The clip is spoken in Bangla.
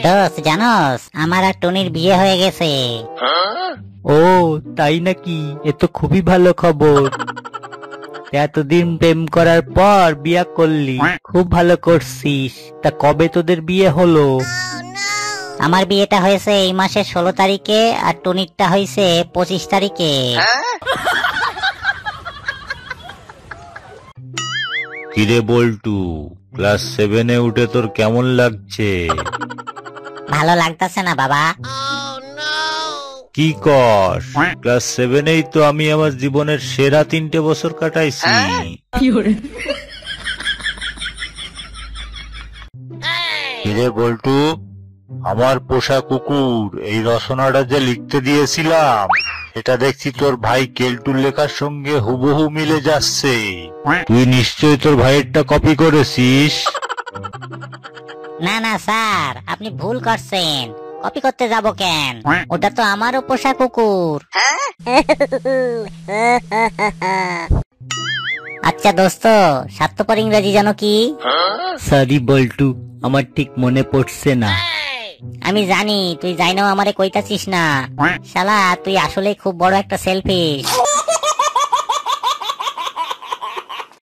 দোস্ত জানোস আমার আর টনির বিয়ে হয়ে গেছে। ও তাই নাকি? এ তো খুবই ভালো খবর। এতদিন প্রেম করার পর বিয়ে করলি, খুব ভালো করছিস। তা কবে তোদের বিয়ে হলো? আমার বিয়েটা হয়েছে এই মাসের 16 তারিখে আর টনিরটা হয়েছে 25 তারিখে। কিরে বল্টু, ক্লাস 7-এ উঠে তোর কেমন লাগছে? ভালো লাগতেছে না বাবা। কি কস? ক্লাস 7-এই তো আমি আমার জীবনের সেরা 3টে বছর কাটাইছি। কিরে বল্টু, আমার পোষা কুকুর এই রচনাটা যে লিখতে দিয়েছিলাম সেটা দেখছি তোর ভাই কেলটুর লেখার সঙ্গে হুবহু মিলে যাচ্ছে। তুই নিশ্চয়ই তোর ভাইয়েরটা কপি করেছিস। না না স্যার, আপনি ভুল করছেন। কপি করতে যাব কেন? ওটা তো আমারও পোষা কুকুর। আচ্ছা দোস্ত, স্বার্থপর ইংরেজি জানো কি? সরি বল্টু, আমার ঠিক মনে পড়ছে না। আমি জানি তুই জাইনাও আমারে কইতাছিস না। শালা তুই আসলে খুব বড় একটা সেলফিশ।